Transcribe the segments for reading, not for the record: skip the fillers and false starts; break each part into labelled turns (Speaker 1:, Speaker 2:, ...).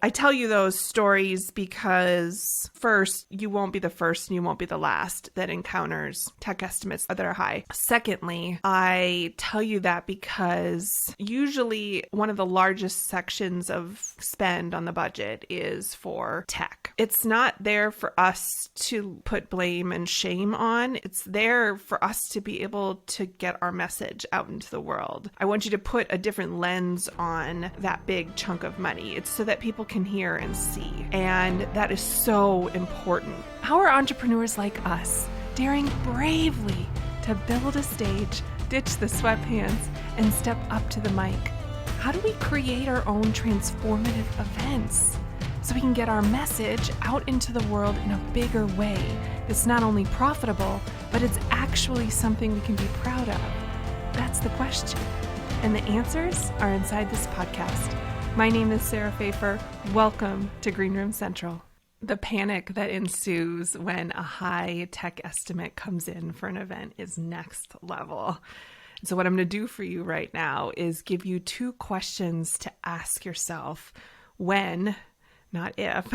Speaker 1: I tell you those stories because first, you won't be the first and you won't be the last that encounters tech estimates that are high. Secondly, I tell you that because usually one of the largest sections of spend on the budget is for tech. It's not there for us to put blame and shame on. It's there for us to be able to get our message out into the world. I want you to put a different lens on that big chunk of money. It's so that people can hear and see. And that is so important. How are entrepreneurs like us daring bravely to build a stage, ditch the sweatpants, and step up to the mic? How do we create our own transformative events so we can get our message out into the world in a bigger way that's not only profitable, but it's actually something we can be proud of? That's the question. And the answers are inside this podcast. My name is Sarah Pfeiffer. Welcome to Green Room Central. The panic that ensues when a high tech estimate comes in for an event is next level. So what I'm going to do for you right now is give you two questions to ask yourself when, not if,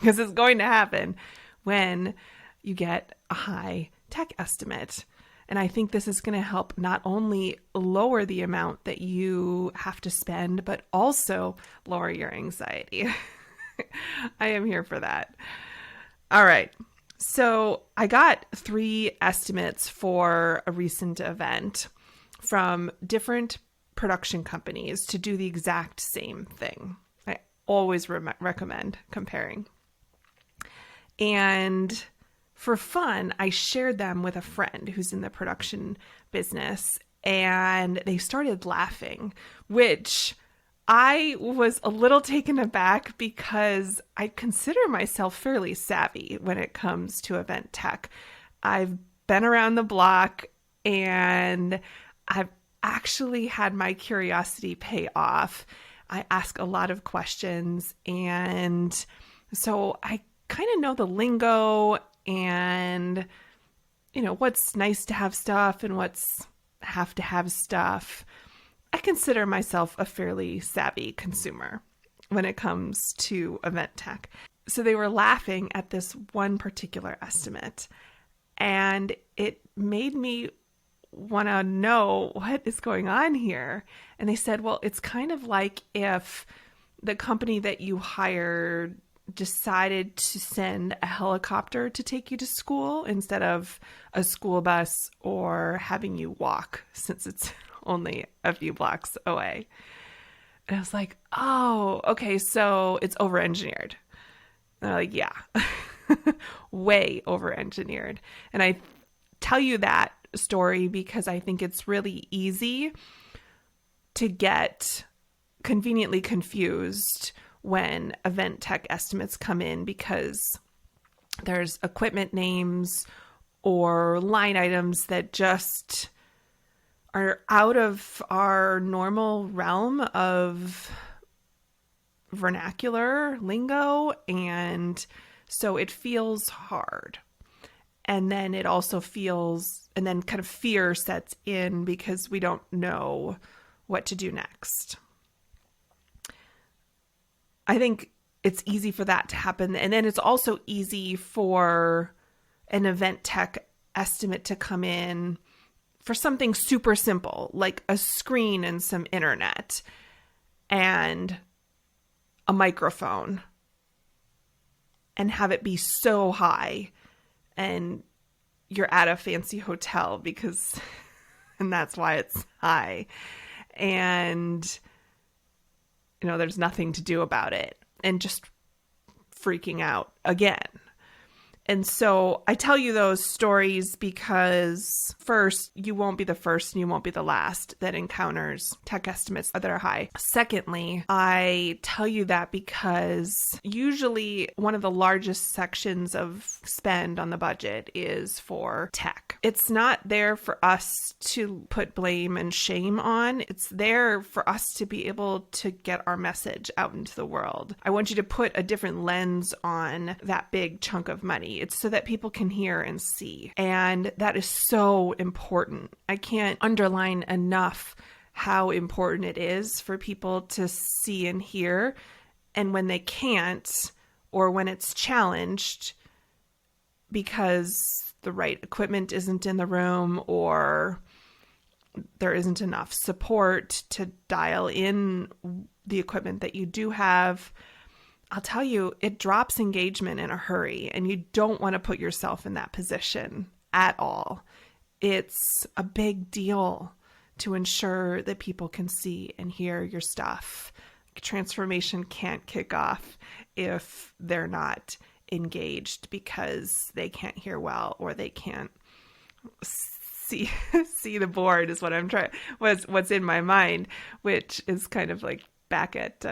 Speaker 1: because it's going to happen, when you get a high tech estimate. And I think this is going to help not only lower the amount that you have to spend, but also lower your anxiety. I am here for that. All right. So I got 3 estimates for a recent event from different production companies to do the exact same thing. I always recommend comparing. And for fun, I shared them with a friend who's in the production business, and they started laughing, which I was a little taken aback because I consider myself fairly savvy when it comes to event tech. I've been around the block, and I've actually had my curiosity pay off. I ask a lot of questions, and so I kind of know the lingo and, you know, what's nice to have stuff and what's have to have stuff. I consider myself a fairly savvy consumer when it comes to event tech. So they were laughing at this one particular estimate, and it made me want to know what is going on here. And they said, well, it's kind of like if the company that you hired decided to send a helicopter to take you to school instead of a school bus or having you walk, since it's only a few blocks away. And I was like, oh, okay, so it's over-engineered. And they're like, yeah, way over-engineered. And I tell you that story because I think it's really easy to get conveniently confused when event tech estimates come in, because there's equipment names or line items that just are out of our normal realm of vernacular lingo. And so it feels hard. And then it also feels, and then kind of fear sets in because we don't know what to do next. I think it's easy for that to happen. And then it's also easy for an event tech estimate to come in for something super simple, like a screen and some internet and a microphone, and have it be so high and you're at a fancy hotel because, and that's why it's high. And you know, there's nothing to do about it, and just freaking out again. And so I tell you those stories because first, you won't be the first and you won't be the last that encounters tech estimates that are high. Secondly, I tell you that because usually one of the largest sections of spend on the budget is for tech. It's not there for us to put blame and shame on. It's there for us to be able to get our message out into the world. I want you to put a different lens on that big chunk of money. It's so that people can hear and see. And that is so important. I can't underline enough how important it is for people to see and hear And when they can't, or when it's challenged because the right equipment isn't in the room, or there isn't enough support to dial in the equipment that you do have, I'll tell you, it drops engagement in a hurry, and you don't want to put yourself in that position at all. It's a big deal to ensure that people can see and hear your stuff. Transformation can't kick off if they're not engaged because they can't hear well, or they can't see the board is what I'm trying, what's in my mind, which is kind of like back at,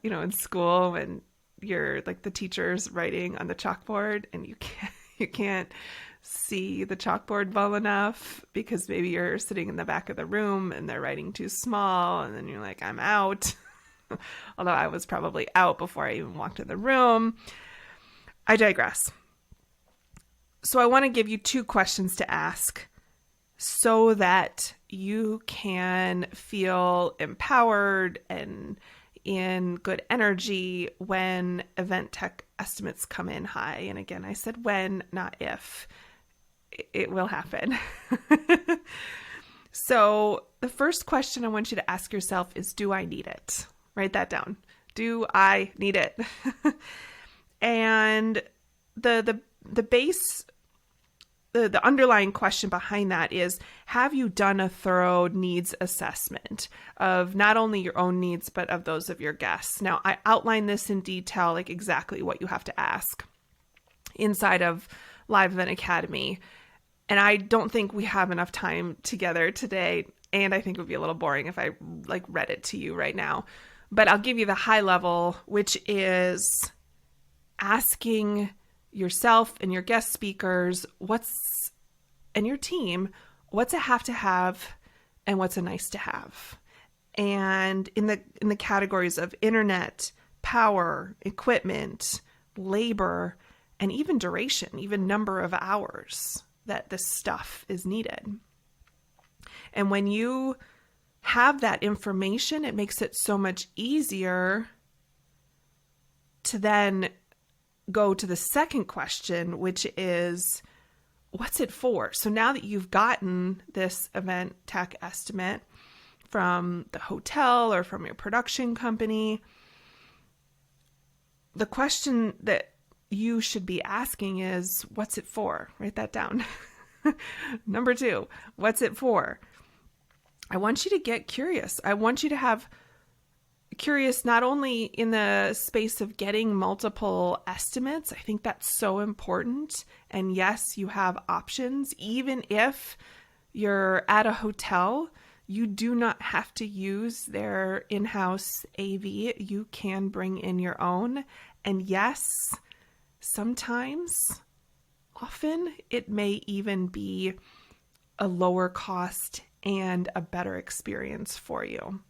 Speaker 1: in school when you're like the teacher's writing on the chalkboard and you can't see the chalkboard well enough because maybe you're sitting in the back of the room and they're writing too small, and then you're like, I'm out. Although I was probably out before I even walked in the room. I digress. So I want to give you 2 questions to ask so that you can feel empowered and in good energy when event tech estimates come in high. And again, I said when, not if. It will happen. So the first question I want you to ask yourself is, do I need it? Write that down. Do I need it? And the base, the underlying question behind that is, have you done a thorough needs assessment of not only your own needs, but of those of your guests? Now, I outline this in detail, like exactly what you have to ask inside of Live Event Academy. And I don't think we have enough time together today. And I think it would be a little boring if I read it to you right now. But I'll give you the high level, which is asking yourself and your guest speakers and your team, what's a have to have and what's a nice to have. And in the categories of internet, power, equipment, labor, and even duration, even number of hours that this stuff is needed. And when you have that information, it makes it so much easier to then go to the second question, which is, what's it for? So now that you've gotten this event tech estimate from the hotel or from your production company, the question that you should be asking is, what's it for? Write that down. Number 2, what's it for? I want you to get curious. I want you to have curious not only in the space of getting multiple estimates. I think that's so important. And yes, you have options. Even if you're at a hotel, you do not have to use their in-house AV. You can bring in your own. And yes, sometimes, often, it may even be a lower cost and a better experience for you.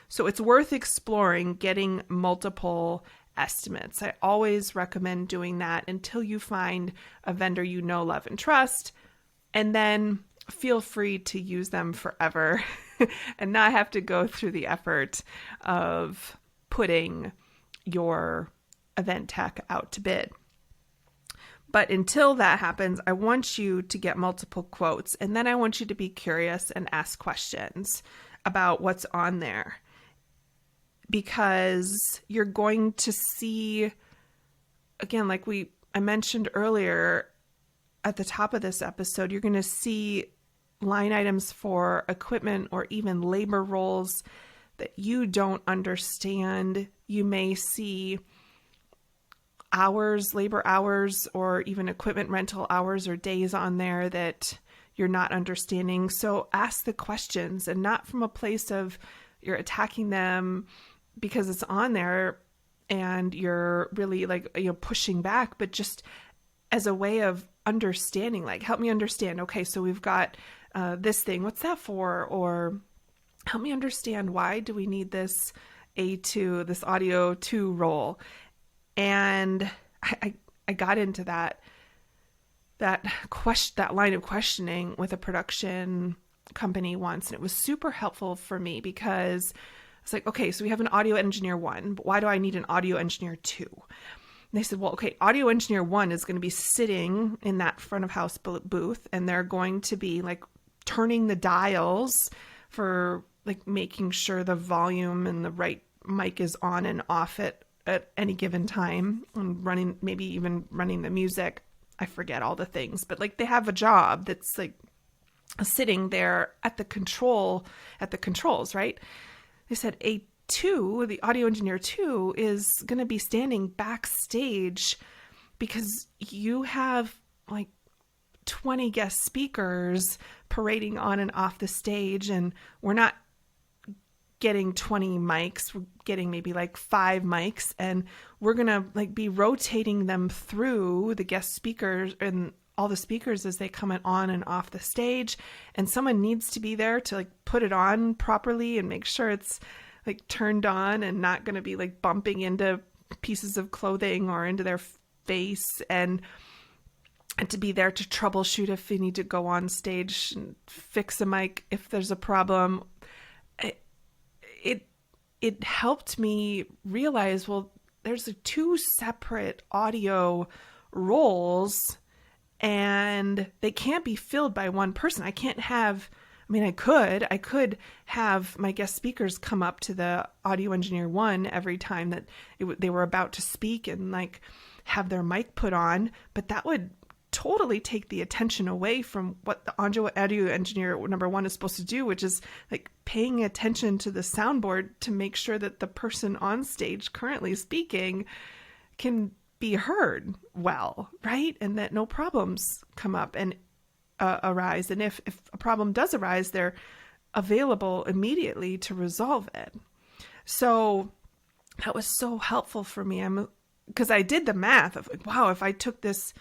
Speaker 1: So it's worth exploring getting multiple estimates. I always recommend doing that until you find a vendor you know, love, and trust, and then feel free to use them forever and not have to go through the effort of putting your event tech out to bid. But until that happens, I want you to get multiple quotes, and then I want you to be curious and ask questions about what's on there, because you're going to see, again, like I mentioned earlier at the top of this episode, you're going to see line items for equipment or even labor roles that you don't understand. You may see labor hours, or even equipment rental hours or days on there that you're not understanding. So ask the questions, and not from a place of you're attacking them because it's on there and you're really pushing back, but just as a way of understanding, help me understand. Okay, so we've got this thing. What's that for? Or help me understand, why do we need this A2, this audio 2 role? And I got into that line of questioning with a production company once, and it was super helpful for me because It's like, okay, so we have an audio engineer 1, but why do I need an audio engineer 2? And they said, well, okay, audio engineer 1 is going to be sitting in that front of house booth, and they're going to be like turning the dials for like making sure the volume and the right mic is on and off at any given time, and maybe even running the music. I forget all the things, but like they have a job that's like sitting there at the controls, right? They said A2, the audio engineer 2, is going to be standing backstage because you have like 20 guest speakers parading on and off the stage, and we're not getting 20 mics, we're getting maybe like 5 mics, and we're going to like be rotating them through the guest speakers and all the speakers as they come on and off the stage. And someone needs to be there to like put it on properly and make sure it's like turned on and not going to be like bumping into pieces of clothing or into their face, and to be there to troubleshoot if they need to go on stage and fix a mic if there's a problem. It helped me realize, well, there's 2 separate audio roles, and they can't be filled by one person. I could have my guest speakers come up to the audio engineer 1 every time that they were about to speak and like have their mic put on, but that would totally take the attention away from what the audio engineer number 1 is supposed to do, which is like paying attention to the soundboard to make sure that the person on stage currently speaking can be heard well, right? And that no problems come up and arise. And if a problem does arise, they're available immediately to resolve it. So that was so helpful for me. Because I did the math of like, wow, if I took this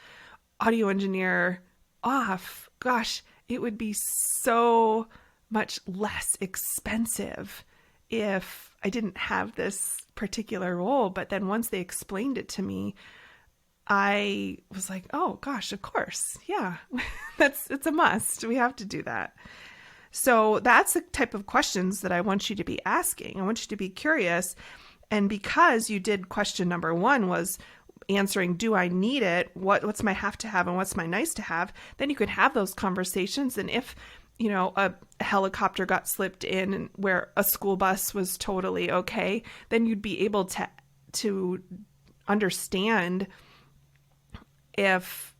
Speaker 1: audio engineer off, gosh, it would be so much less expensive if I didn't have this particular role. But then once they explained it to me, I was like, oh gosh, of course. Yeah, it's a must. We have to do that. So that's the type of questions that I want you to be asking. I want you to be curious. And because you did question number 1 was answering, do I need it? What's my have to have and what's my nice to have? Then you could have those conversations. And if, a helicopter got slipped in and where a school bus was totally okay, then you'd be able to understand if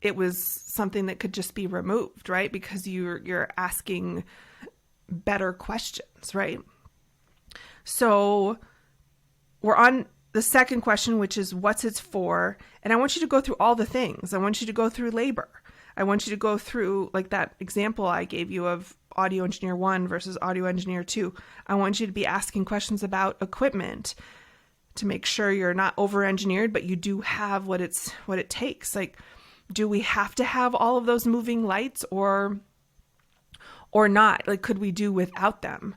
Speaker 1: it was something that could just be removed, right? Because you're asking better questions, right? So we're on the second question, which is what's it for? And I want you to go through all the things. I want you to go through labor. I want you to go through like that example I gave you of audio engineer 1 versus audio engineer 2. I want you to be asking questions about equipment to make sure you're not over-engineered, but you do have what it takes. Like, do we have to have all of those moving lights or not? Like, could we do without them?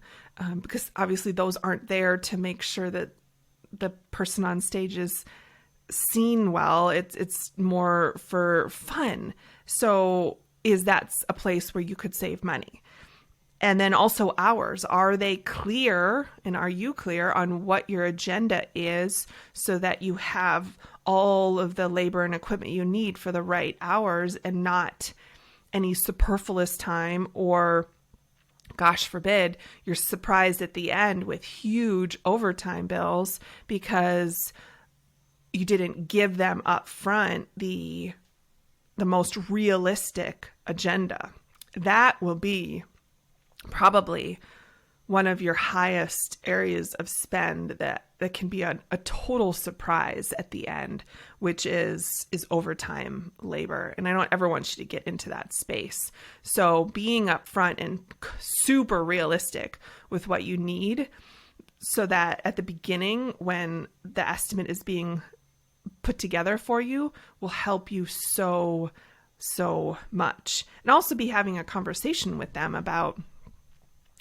Speaker 1: Because obviously those aren't there to make sure that the person on stage is seen well. It's more for fun. So is that a place where you could save money? And then also hours. Are they clear, and are you clear on what your agenda is so that you have all of the labor and equipment you need for the right hours and not any superfluous time, or gosh forbid, you're surprised at the end with huge overtime bills because you didn't give them up front the most realistic agenda. That will be probably one of your highest areas of spend that can be a total surprise at the end, which is overtime labor. And I don't ever want you to get into that space. So being upfront and super realistic with what you need so that at the beginning, when the estimate is being put together for you, will help you so much. And also be having a conversation with them about,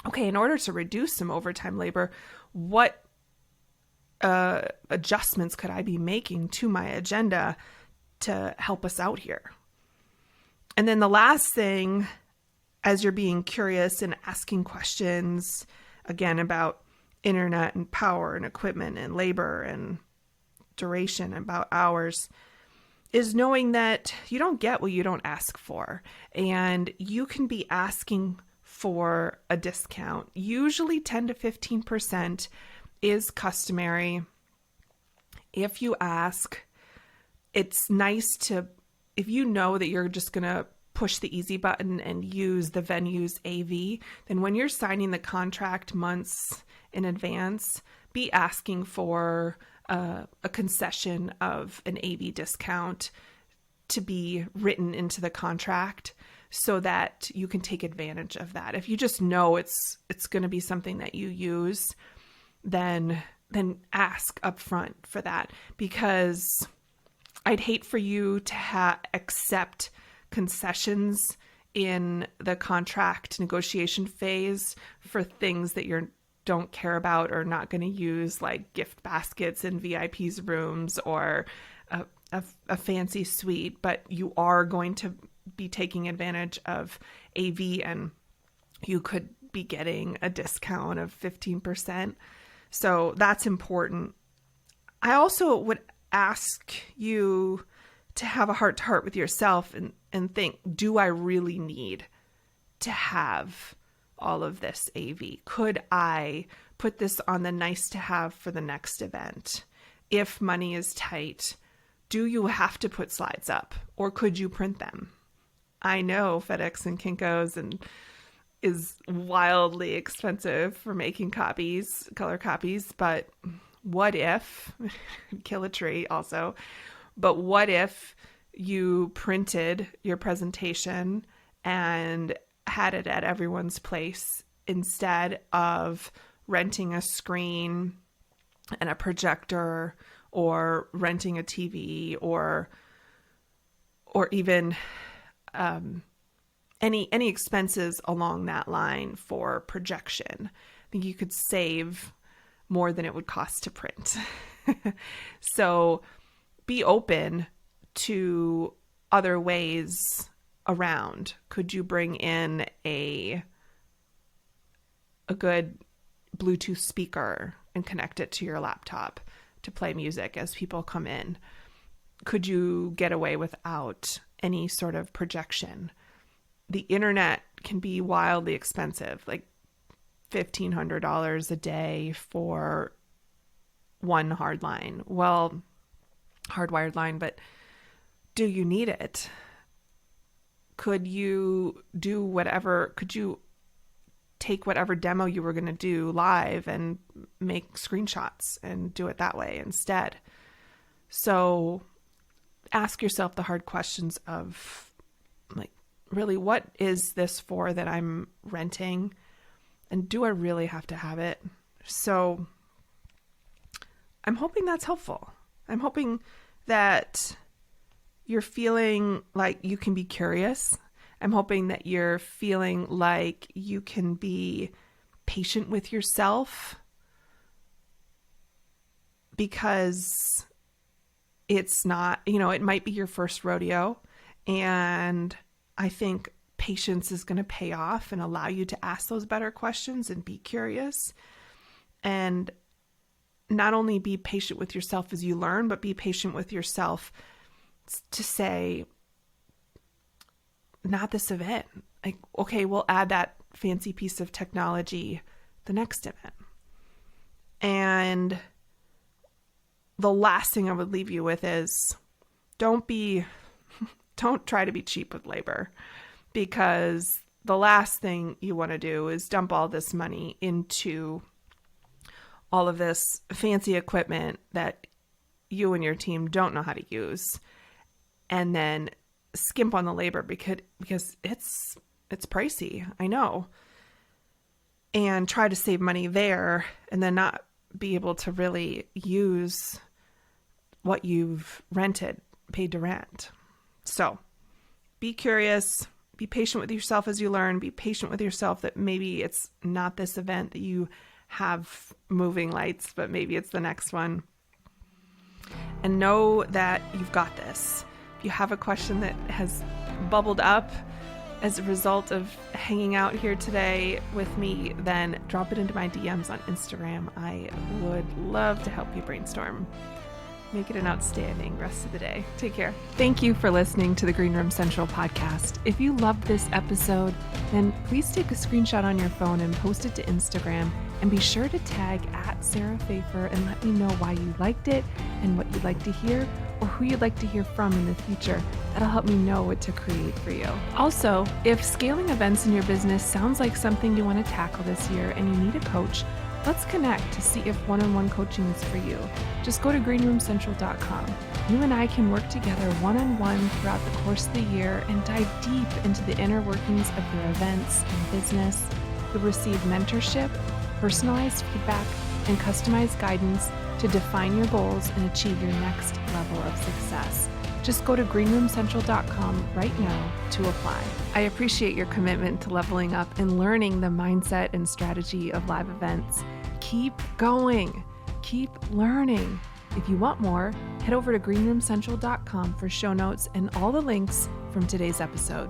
Speaker 1: okay, in order to reduce some overtime labor, what adjustments could I be making to my agenda to help us out here? And then the last thing, as you're being curious and asking questions, again, about internet and power and equipment and labor and duration, about hours, is knowing that you don't get what you don't ask for. And you can be asking for a discount. Usually 10 to 15% is customary. If you ask, it's nice to, if you know that you're just going to push the easy button and use the venue's AV, then when you're signing the contract months in advance, be asking for a concession of an AV discount to be written into the contract so that you can take advantage of that. If you just know it's going to be something that you use, then ask up front for that, because I'd hate for you to accept concessions in the contract negotiation phase for things that you don't care about or not going to use, like gift baskets in VIP's rooms or a fancy suite, but you are going to be taking advantage of AV and you could be getting a discount of 15%. So that's important. I also would ask you to have a heart-to-heart with yourself and think, do I really need to have all of this AV? Could I put this on the nice to have for the next event? If money is tight, do you have to put slides up, or could you print them? I know FedEx and Kinko's is wildly expensive for making copies, color copies, but what if, kill a tree also, but what if you printed your presentation and had it at everyone's place instead of renting a screen and a projector or renting a TV or even any expenses along that line for projection? I think you could save more than it would cost to print. So be open to other ways around. Could you bring in a good Bluetooth speaker and connect it to your laptop to play music as people come in? Could you get away without any sort of projection? The internet can be wildly expensive, like $1,500 a day for one hard line. Well, hardwired line, but do you need it? Could you do whatever? Could you take whatever demo you were going to do live and make screenshots and do it that way instead? So ask yourself the hard questions of, like, really, what is this for that I'm renting? And do I really have to have it? So I'm hoping that's helpful. I'm hoping that you're feeling like you can be curious. I'm hoping that you're feeling like you can be patient with yourself, because it's not, it might be your first rodeo, and I think patience is going to pay off and allow you to ask those better questions and be curious, and not only be patient with yourself as you learn, but be patient with yourself to say, not this event. Like, okay, we'll add that fancy piece of technology the next event. And the last thing I would leave you with is don't try to be cheap with labor, because the last thing you want to do is dump all this money into all of this fancy equipment that you and your team don't know how to use, and then skimp on the labor because it's pricey, I know, and try to save money there and then not be able to really use what you've paid to rent. So be curious, be patient with yourself as you learn, be patient with yourself that maybe it's not this event that you have moving lights, but maybe it's the next one. And know that you've got this. If you have a question that has bubbled up, as a result of hanging out here today with me, then drop it into my DMs on Instagram. I would love to help you brainstorm. Make it an outstanding rest of the day. Take care. Thank you for listening to the Green Room Central podcast. If you loved this episode, then please take a screenshot on your phone and post it to Instagram, and be sure to tag @Sarah Pfeiffer and let me know why you liked it and what you'd like to hear, or who you'd like to hear from in the future. That'll help me know what to create for you. Also, if scaling events in your business sounds like something you want to tackle this year and you need a coach, let's connect to see if one-on-one coaching is for you. Just go to greenroomcentral.com. You and I can work together one-on-one throughout the course of the year and dive deep into the inner workings of your events and business. You'll receive mentorship, personalized feedback, and customized guidance to define your goals and achieve your next level of success. Just go to greenroomcentral.com right now to apply. I appreciate your commitment to leveling up and learning the mindset and strategy of live events. Keep going. Keep learning. If you want more, head over to greenroomcentral.com for show notes and all the links from today's episode.